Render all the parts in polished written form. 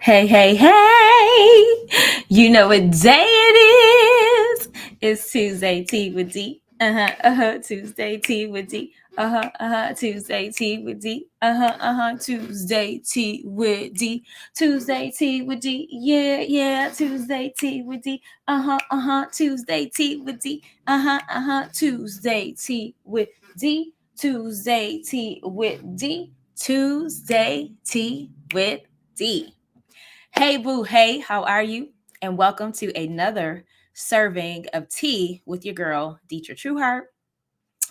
Hey, hey, hey! You know what day it is? It's Tuesday Tea with D. Tuesday Tea with D. Tuesday Tea with D. Tuesday Tea with D. Tuesday Tea with D. Yeah. Tuesday Tea with D. Tuesday Tea with D. Tuesday Tea with D. Tuesday Tea with D. Tuesday Tea with D. Hey, boo, hey, how are you? And welcome to another serving of tea with your girl, Detra Trueheart.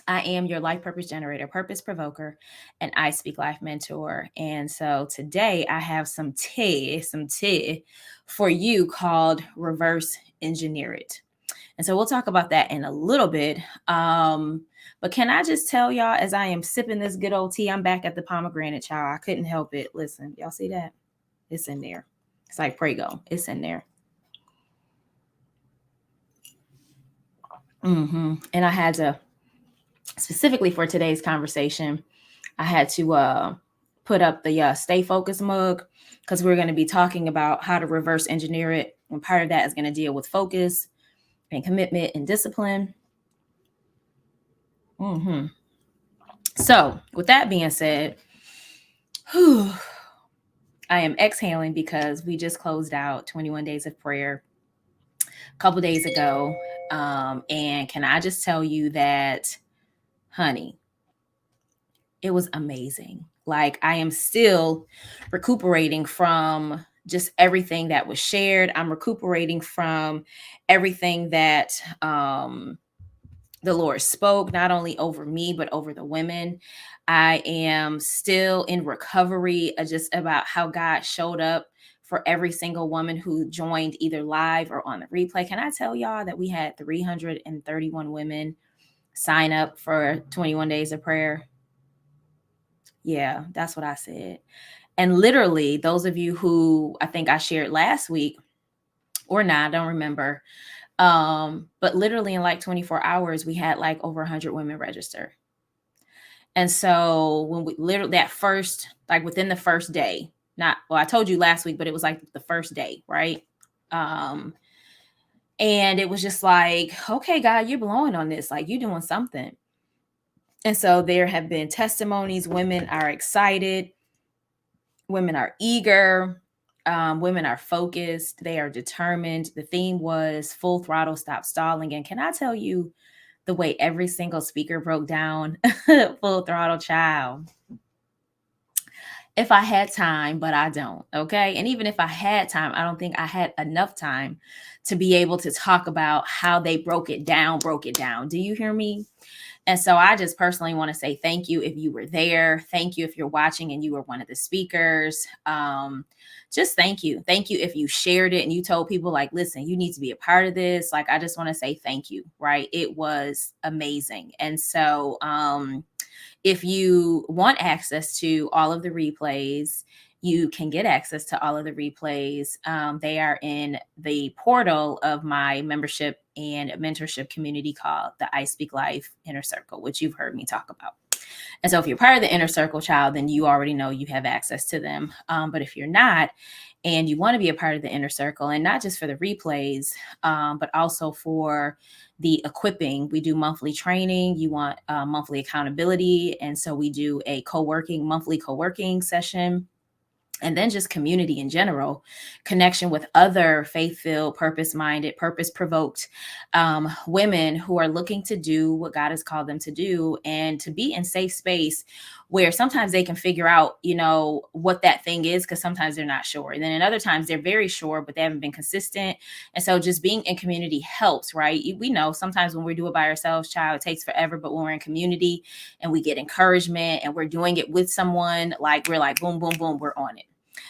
I am your life purpose generator, purpose provoker, and iSpeaklife mentor. And so today I have some tea for you called Reverse Engineer It. And so we'll talk about that in a little bit. But can I just tell y'all, as I am sipping this good old tea, I'm back at the pomegranate, y'all. I couldn't help it. Listen, y'all see that? It's in there. It's like Prego. It's in there. And I had to, specifically for today's conversation, I had to put up the Stay Focused mug because we're going to be talking about how to reverse engineer it. And part of that is going to deal with focus and commitment and discipline. So with that being said, I am exhaling because we just closed out 21 days of prayer a couple days ago. And can I just tell you that, honey, it was amazing. Like, I am still recuperating from just everything that was shared. I'm recuperating from everything that the Lord spoke, not only over me, but over the women. I am still in recovery just about how God showed up for every single woman who joined either live or on the replay. Can I tell y'all that we had 331 women sign up for 21 days of prayer? Yeah, that's what I said. And literally, those of you who I think I shared last week or not, I don't remember. But literally in like 24 hours, we had like over 100 women register. And so when we literally that first, like within the first day, I told you last week, but it was like the first day, right? And it was just like, okay, God, you're blowing on this, like you're doing something. And so there have been testimonies. Women are excited. Women are eager. Women are focused. They are determined. The theme was full throttle, stop stalling. And can I tell you the way every single speaker broke down full throttle, child? If I had time, but I don't. Okay. And even if I had time, I don't think I had enough time to be able to talk about how they broke it down. Do you hear me? And so I just personally want to say thank you if you were there. Thank you if you're watching and you were one of the speakers. Just thank you. Thank you if you shared it and you told people like, listen, you need to be a part of this. Like, I just want to say thank you, right? It was amazing. And so if you want access to all of the replays, you can get access to all of the replays. They are in the portal of my membership and mentorship community called the iSpeaklife Inner Circle, which you've heard me talk about. And so if you're part of the Inner Circle, child, then you already know you have access to them. But if you're not, and you want to be a part of the Inner Circle, and not just for the replays, but also for the equipping, we do monthly training. You want monthly accountability. And so we do a monthly co-working session. And then just community in general, connection with other faith-filled, purpose-minded, purpose-provoked women who are looking to do what God has called them to do and to be in safe space where sometimes they can figure out, what that thing is, because sometimes they're not sure. And then in other times they're very sure, but they haven't been consistent. And so just being in community helps, right? We know sometimes when we do it by ourselves, child, it takes forever. But when we're in community and we get encouragement and we're doing it with someone, like we're like, boom, boom, boom, we're on it.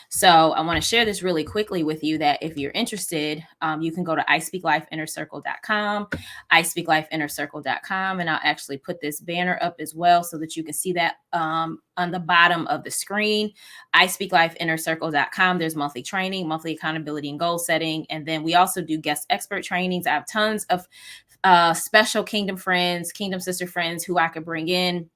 So I want to share this really quickly with you that if you're interested, you can go to iSpeaklifeinnercircle.com, iSpeaklifeinnercircle.com, and I'll actually put this banner up as well so that you can see that on the bottom of the screen, iSpeaklifeinnercircle.com. There's monthly training, monthly accountability and goal setting. And then we also do guest expert trainings. I have tons of special kingdom friends, kingdom sister friends who I could bring in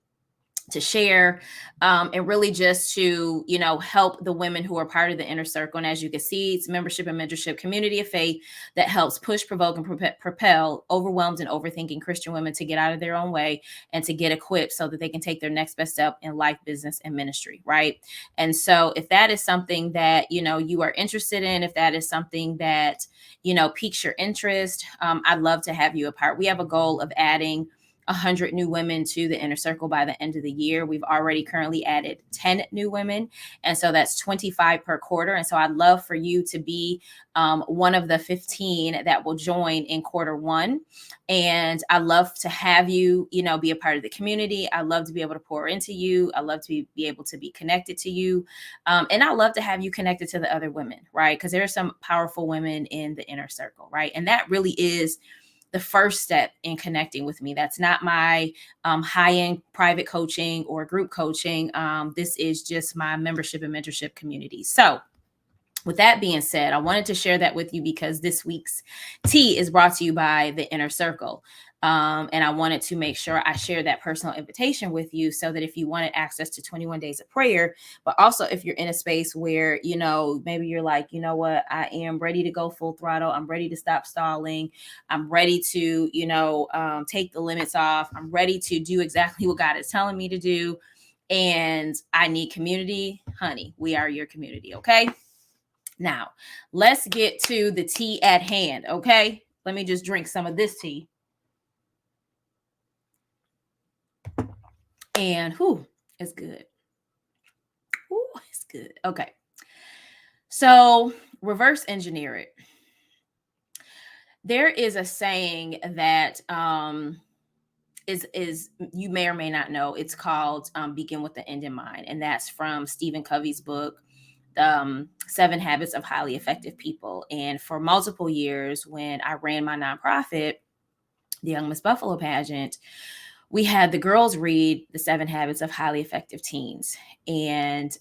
to share, and really just to, help the women who are part of the inner circle. And as you can see, it's membership and mentorship community of faith that helps push, provoke, and propel overwhelmed and overthinking Christian women to get out of their own way and to get equipped so that they can take their next best step in life, business, and ministry, right? And so if that is something that, you are interested in, if that is something that, piques your interest, I'd love to have you a part. We have a goal of adding 100 new women to the inner circle by the end of the year. We've already currently added 10 new women. And so that's 25 per quarter. And so I'd love for you to be one of the 15 that will join in quarter one. And I love to have you, be a part of the community. I love to be able to pour into you. I love to be able to be connected to you. And I love to have you connected to the other women, right? Because there are some powerful women in the inner circle, right? And that really is the first step in connecting with me. That's not my high-end private coaching or group coaching. This is just my membership and mentorship community. So with that being said, I wanted to share that with you because this week's tea is brought to you by the Inner Circle. And I wanted to make sure I share that personal invitation with you so that if you wanted access to 21 days of prayer, but also if you're in a space where, maybe you're like, you know what, I am ready to go full throttle. I'm ready to stop stalling. I'm ready to, take the limits off. I'm ready to do exactly what God is telling me to do. And I need community. Honey, we are your community. Okay. Now, let's get to the tea at hand, okay? Let me just drink some of this tea. And it's good. It's good. Okay. So, reverse engineer it. There is a saying that is you may or may not know. It's called Begin with the End in Mind, and that's from Stephen Covey's book, 7 Habits of Highly Effective People. And for multiple years, when I ran my nonprofit, the Young Miss Buffalo pageant, we had the girls read the 7 Habits of Highly Effective Teens. And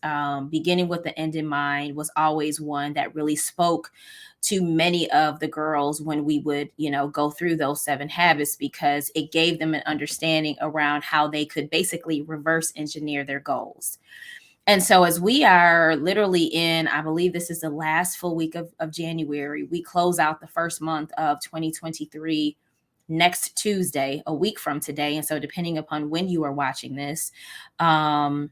beginning with the end in mind was always one that really spoke to many of the girls when we would, go through those 7 habits, because it gave them an understanding around how they could basically reverse engineer their goals. And so as we are literally in, I believe this is the last full week of January, we close out the first month of 2023 next Tuesday, a week from today. And so depending upon when you are watching this, you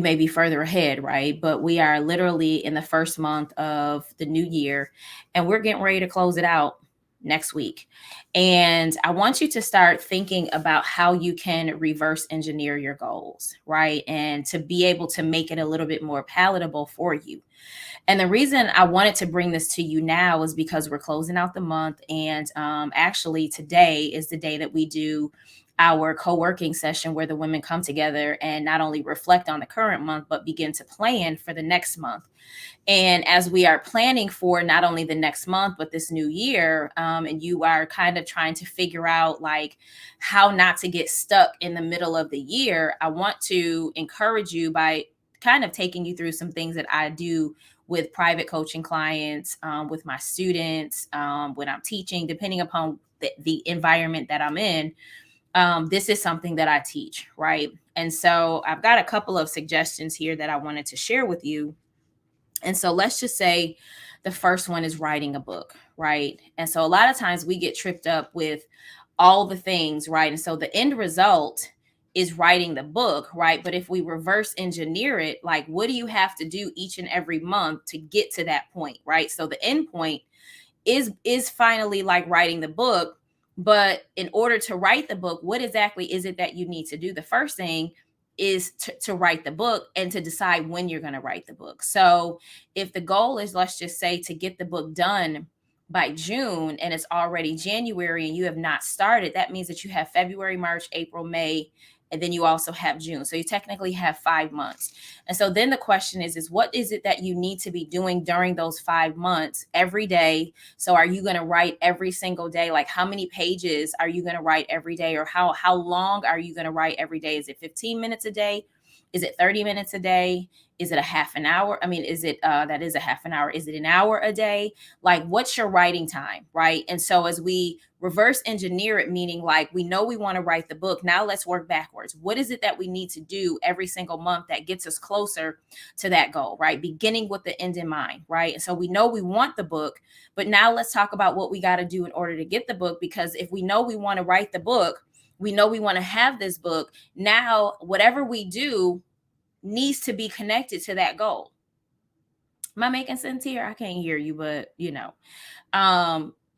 may be further ahead, right? But we are literally in the first month of the new year, and we're getting ready to close it out next week. And I want you to start thinking about how you can reverse engineer your goals, right? And to be able to make it a little bit more palatable for you. And the reason I wanted to bring this to you now is because we're closing out the month. And actually today is the day that we do our co-working session where the women come together and not only reflect on the current month, but begin to plan for the next month. And as we are planning for not only the next month, but this new year, and you are kind of trying to figure out like how not to get stuck in the middle of the year, I want to encourage you by kind of taking you through some things that I do with private coaching clients, with my students, when I'm teaching, depending upon the environment that I'm in. This is something that I teach, right? And so I've got a couple of suggestions here that I wanted to share with you. And so let's just say the first one is writing a book, right? And so a lot of times we get tripped up with all the things, right? And so the end result is writing the book, right? But if we reverse engineer it, like what do you have to do each and every month to get to that point, right? So the end point is finally like writing the book. But in order to write the book, what exactly is it that you need to do? The first thing is to write the book and to decide when you're going to write the book. So if the goal is, let's just say, to get the book done by June and it's already January and you have not started, that means that you have February, March, April, May, and then you also have June. So you technically have 5 months. And so then the question is what is it that you need to be doing during those 5 months every day? So are you going to write every single day? Like how many pages are you going to write every day? Or how long are you going to write every day? Is it 15 minutes a day? Is it 30 minutes a day? Is it a half an hour? I mean, is it, that is a half an hour. Is it an hour a day? Like, what's your writing time, right? And so as we reverse engineer it, meaning like we know we want to write the book. Now let's work backwards. What is it that we need to do every single month that gets us closer to that goal, right? Beginning with the end in mind, right? And so we know we want the book, but now let's talk about what we got to do in order to get the book. Because if we know we want to write the book, we know we want to have this book. Now, whatever we do needs to be connected to that goal. Am I making sense here? I can't hear you, but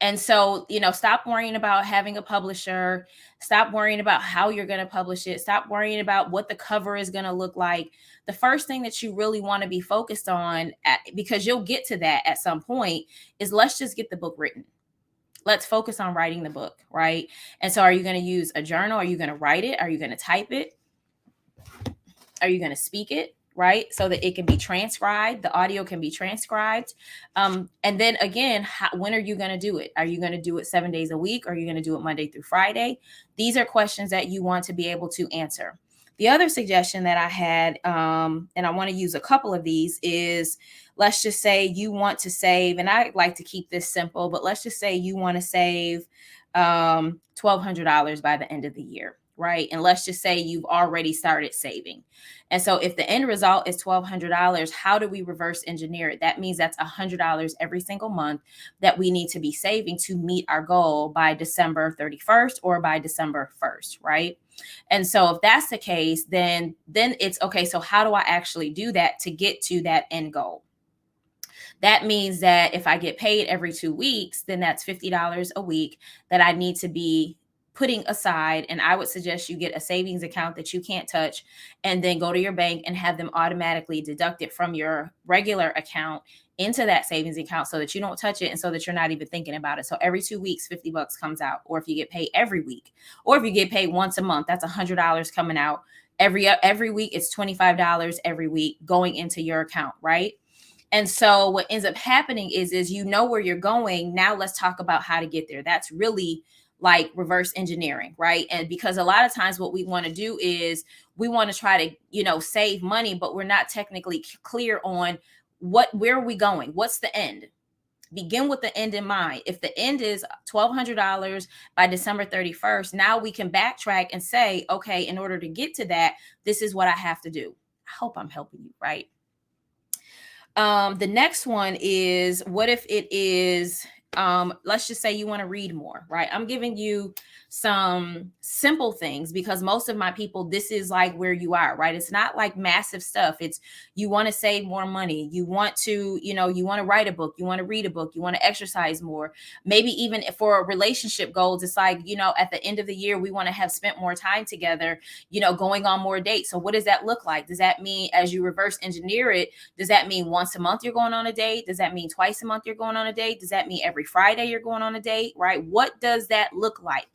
and so, stop worrying about having a publisher. Stop worrying about how you're going to publish it. Stop worrying about what the cover is going to look like. The first thing that you really want to be focused on, because you'll get to that at some point, is let's just get the book written. Let's focus on writing the book, right? And so are you going to use a journal? Are you going to write it? Are you going to type it? Are you going to speak it? Right? So that it can be transcribed. The audio can be transcribed. And then again, when are you going to do it? Are you going to do it 7 days a week? Or are you going to do it Monday through Friday? These are questions that you want to be able to answer. The other suggestion that I had, and I want to use a couple of these, is let's just say you want to save, and I like to keep this simple, but let's just say you want to save $1,200 by the end of the year. Right. And let's just say you've already started saving. And so if the end result is $1,200, how do we reverse engineer it? That means that's $100 every single month that we need to be saving to meet our goal by December 31st or by December 1st. Right. And so if that's the case, then it's okay. So how do I actually do that to get to that end goal? That means that if I get paid every 2 weeks, then that's $50 a week that I need to be putting aside. And I would suggest you get a savings account that you can't touch, and then go to your bank and have them automatically deduct it from your regular account into that savings account so that you don't touch it and so that you're not even thinking about it. So every 2 weeks, $50 comes out. Or if you get paid every week, or if you get paid once a month, that's $100 coming out. Every week, it's $25 every week going into your account, right? And so what ends up happening is you know where you're going. Now let's talk about how to get there. That's really like reverse engineering, right? And because a lot of times what we want to do is we want to try to, save money, but we're not technically clear on where are we going? What's the end? Begin with the end in mind. If the end is $1,200 by December 31st, now we can backtrack and say, okay, in order to get to that, this is what I have to do. I hope I'm helping you, right? The next one is, what if it is, let's just say you want to read more, right? I'm giving you some simple things because most of my people, this is like where you are, right? It's not like massive stuff. It's, you want to save more money. You want to, you want to write a book. You want to read a book. You want to exercise more. Maybe even for relationship goals, it's like, at the end of the year, we want to have spent more time together, going on more dates. So what does that look like? Does that mean, as you reverse engineer it, does that mean once a month you're going on a date? Does that mean twice a month you're going on a date? Does that mean every Friday you're going on a date, right? What does that look like?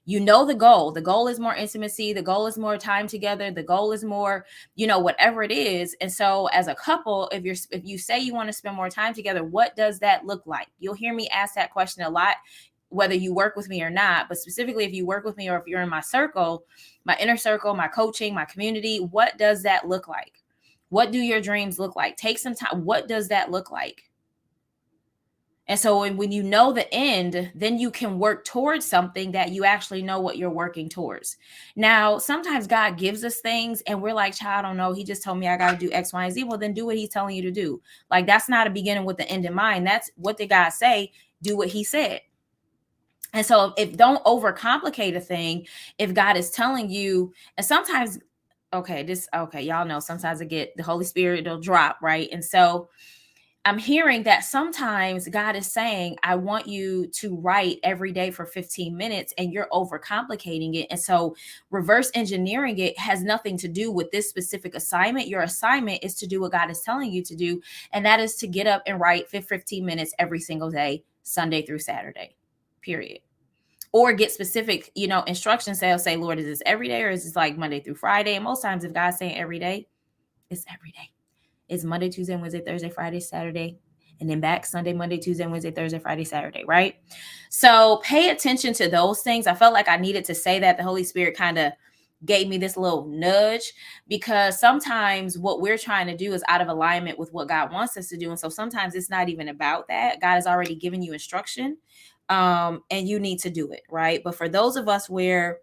The goal. The goal is more intimacy. The goal is more time together. The goal is more, whatever it is. And so as a couple, if you say you want to spend more time together, what does that look like? You'll hear me ask that question a lot, whether you work with me or not, but specifically if you work with me or if you're in my circle, my inner circle, my coaching, my community, what does that look like? What do your dreams look like? Take some time. What does that look like? And so when you know the end, then you can work towards something that you actually know what you're working towards. Now, sometimes God gives us things and we're like, child, I don't know. He just told me I got to do X, Y, and Z. Well, then do what he's telling you to do. Like, that's not a beginning with the end in mind. That's what did God say? Do what he said. And so if don't overcomplicate a thing, if God is telling you, and sometimes, y'all know sometimes the Holy Spirit, it'll drop, right? And so I'm hearing that sometimes God is saying, I want you to write every day for 15 minutes and you're overcomplicating it. And so reverse engineering it has nothing to do with this specific assignment. Your assignment is to do what God is telling you to do. And that is to get up and write 15 minutes every single day, Sunday through Saturday, period. Or get specific, instructions. Say, Lord, is this every day or is this like Monday through Friday? And most times if God's saying every day, it's every day. It's Monday, Tuesday, Wednesday, Thursday, Friday, Saturday, and then back Sunday, Monday, Tuesday, Wednesday, Thursday, Friday, Saturday, right? So pay attention to those things. I felt like I needed to say that. The Holy Spirit kind of gave me this little nudge, because sometimes what we're trying to do is out of alignment with what God wants us to do. And so sometimes it's not even about that. God has already given you instruction, and you need to do it, right? But for those of us where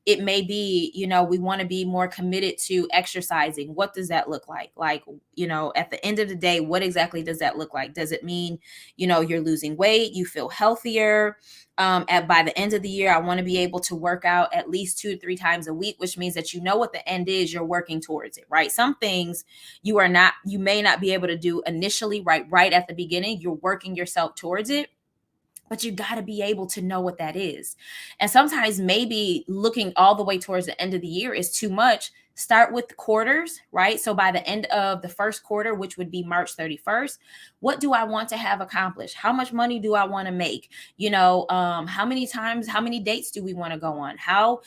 it may be, we want to be more committed to exercising. What does that look like? Like, at the end of the day, what exactly does that look like? Does it mean, you're losing weight, you feel healthier? By the end of the year, I want to be able to work out at least 2 to 3 times a week, which means that what the end is, you're working towards it, right? Some things you may not be able to do initially, right at the beginning. You're working yourself towards it, but you got to be able to know what that is. And sometimes maybe looking all the way towards the end of the year is too much. Start with the quarters, right? So by the end of the first quarter, which would be March 31st, what do I want to have accomplished? How much money do I want to make? How many times, how many dates do we want to go on? How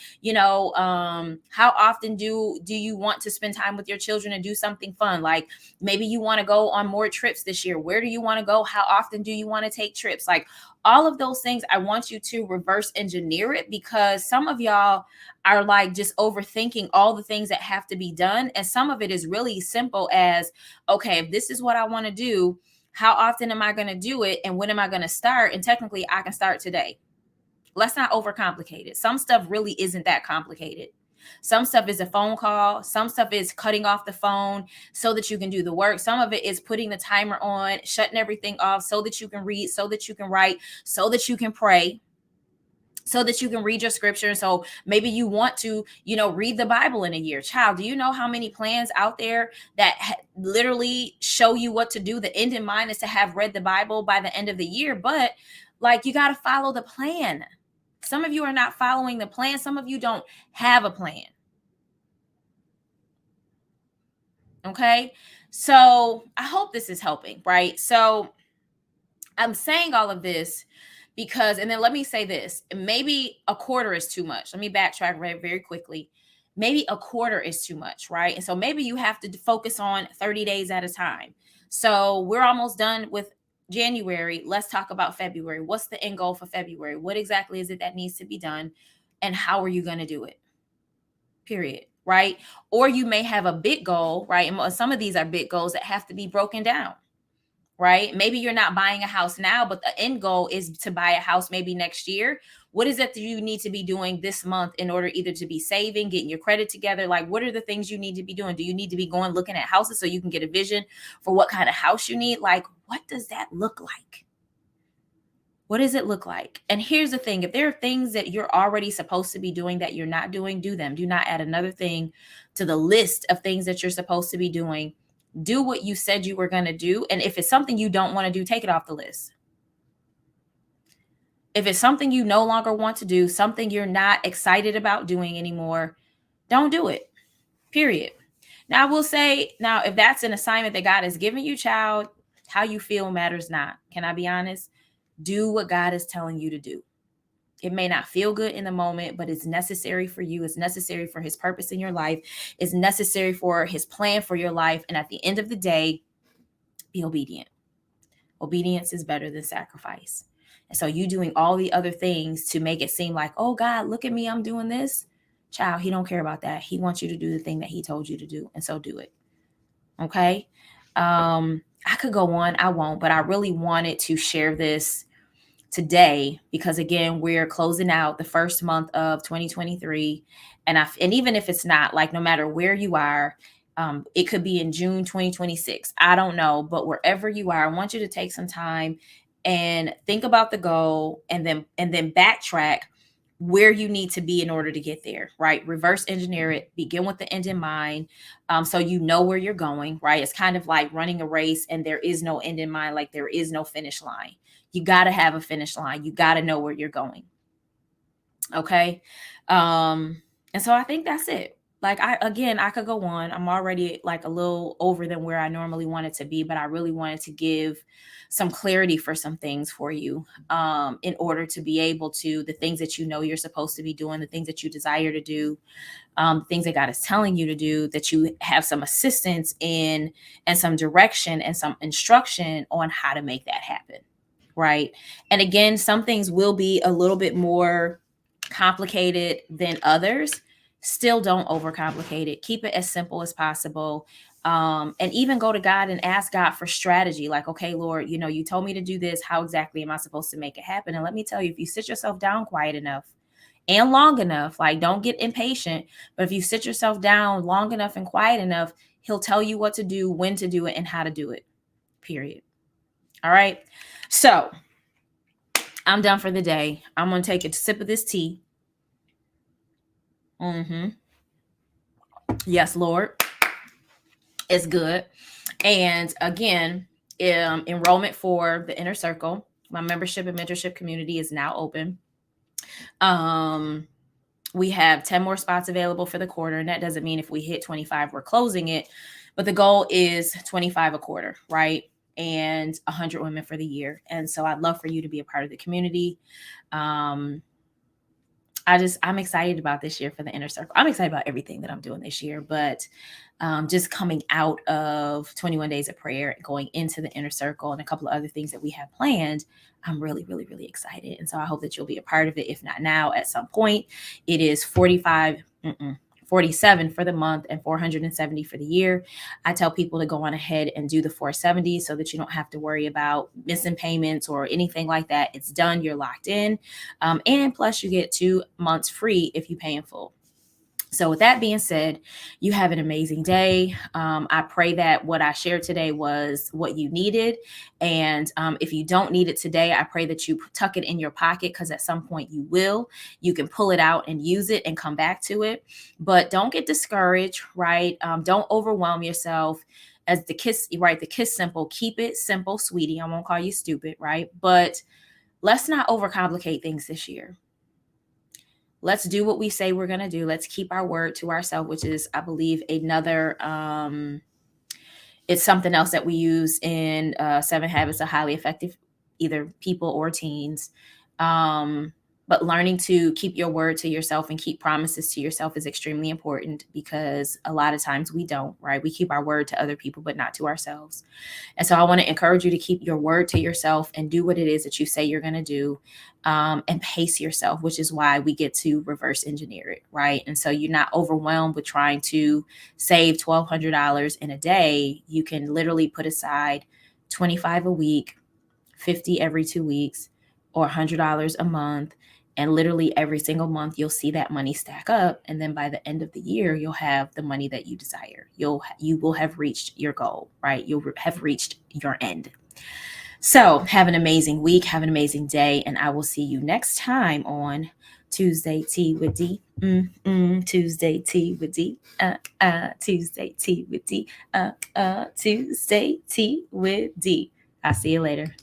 often do you want to spend time with your children and do something fun? Like maybe you want to go on more trips this year. Where do you want to go? How often do you want to take trips? Like all of those things, I want you to reverse engineer it, because some of y'all are like just overthinking all the things that have to be done. And some of it is really simple as, okay, if this is what I want to do, how often am I going to do it? And when am I going to start? And technically I can start today. Let's not overcomplicate it. Some stuff really isn't that complicated. Some stuff is a phone call. Some stuff is cutting off the phone so that you can do the work. Some of it is putting the timer on, shutting everything off so that you can read, so that you can write, so that you can pray, so that you can read your scripture. So maybe you want to, read the Bible in a year. Child, do you know how many plans out there that literally show you what to do? The end in mind is to have read the Bible by the end of the year. But like, you got to follow the plan. Some of you are not following the plan. Some of you don't have a plan. Okay. So I hope this is helping, right? So I'm saying all of this because, and then let me say this, maybe a quarter is too much. Let me backtrack very, very quickly. Maybe a quarter is too much, right? And so maybe you have to focus on 30 days at a time. So we're almost done with January. Let's talk about February. What's the end goal for February? What exactly is it that needs to be done? And how are you going to do it? Period. Right? Or you may have a big goal, right? And some of these are big goals that have to be broken down. Right? Maybe you're not buying a house now, but the end goal is to buy a house maybe next year. What is it that you need to be doing this month in order either to be saving, getting your credit together? Like, what are the things you need to be doing? Do you need to be going looking at houses so you can get a vision for what kind of house you need? Like, what does that look like? What does it look like? And here's the thing. If there are things that you're already supposed to be doing that you're not doing, do them. Do not add another thing to the list of things that you're supposed to be doing. Do what you said you were going to do. And if it's something you don't want to do, take it off the list. If it's something you no longer want to do, something you're not excited about doing anymore, don't do it. Period. Now, I will say, if that's an assignment that God has given you, child, how you feel matters not. Can I be honest? Do what God is telling you to do. It may not feel good in the moment, but it's necessary for you. It's necessary for his purpose in your life. It's necessary for his plan for your life. And at the end of the day, be obedient. Obedience is better than sacrifice. And so you doing all the other things to make it seem like, oh God, look at me, I'm doing this. Child, he don't care about that. He wants you to do the thing that he told you to do. And so do it. Okay. I could go on, I won't, but I really wanted to share this today because again, we're closing out the first month of 2023. And even if it's not, like, no matter where you are, it could be in June 2026. I don't know, but wherever you are, I want you to take some time and think about the goal and then backtrack where you need to be in order to get there, right? Reverse engineer it, begin with the end in mind. So you know where you're going, right? It's kind of like running a race and there is no end in mind, like there is no finish line. You got to have a finish line. You got to know where you're going. Okay. And so I think that's it. Like, I could go on. I'm already like a little over than where I normally wanted to be, but I really wanted to give some clarity for some things for you, in order to be able to, the things that you know you're supposed to be doing, the things that you desire to do, things that God is telling you to do, that you have some assistance in and some direction and some instruction on how to make that happen. Right. And again, some things will be a little bit more complicated than others. still don't overcomplicate it. Keep it as simple as possible. And even go to God and ask God for strategy. Like, okay, Lord, you told me to do this. How exactly am I supposed to make it happen? And let me tell you, if you sit yourself down quiet enough and long enough, like, don't get impatient, but if you sit yourself down long enough and quiet enough, he'll tell you what to do, when to do it, and how to do it, period. All right. So I'm done for the day. I'm going to take a sip of this tea. Yes, Lord. It's good. And again, enrollment for the Inner Circle, my membership and mentorship community, is now open. We have 10 more spots available for the quarter. And that doesn't mean if we hit 25, we're closing it. But the goal is 25 a quarter, right? And 100 women for the year. And so I'd love for you to be a part of the community. I'm excited about this year for the Inner Circle. I'm excited about everything that I'm doing this year, but just coming out of 21 days of prayer, going into the Inner Circle, and a couple of other things that we have planned, I'm really, really, really excited. And so I hope that you'll be a part of it. If not now, at some point. It is 47 for the month and 470 for the year. I tell people to go on ahead and do the 470 so that you don't have to worry about missing payments or anything like that. It's done. You're locked in. And plus you get 2 months free if you pay in full. So with that being said, you have an amazing day. I pray that what I shared today was what you needed. And if you don't need it today, I pray that you tuck it in your pocket, because at some point you will. You can pull it out and use it and come back to it. But don't get discouraged, right? Don't overwhelm yourself. As the kiss simple. Keep it simple, sweetie. I won't call you stupid, right? But let's not overcomplicate things this year. Let's do what we say we're going to do. Let's keep our word to ourselves, which is, I believe, another, it's something else that we use in 7 Habits of Highly Effective, either people or teens. But learning to keep your word to yourself and keep promises to yourself is extremely important, because a lot of times we don't, right? We keep our word to other people, but not to ourselves. And so I want to encourage you to keep your word to yourself and do what it is that you say you're going to do, and pace yourself, which is why we get to reverse engineer it, right? And so you're not overwhelmed with trying to save $1,200 in a day. You can literally put aside $25 a week, $50 every 2 weeks, or $100 a month. And literally every single month, you'll see that money stack up. And then by the end of the year, you'll have the money that you desire. You will have reached your goal, right? You'll have reached your end. So have an amazing week. Have an amazing day. And I will see you next time on Tuesday Tea with D. Tuesday Tea with D. Tuesday Tea with D. Tuesday Tea with D. I'll see you later.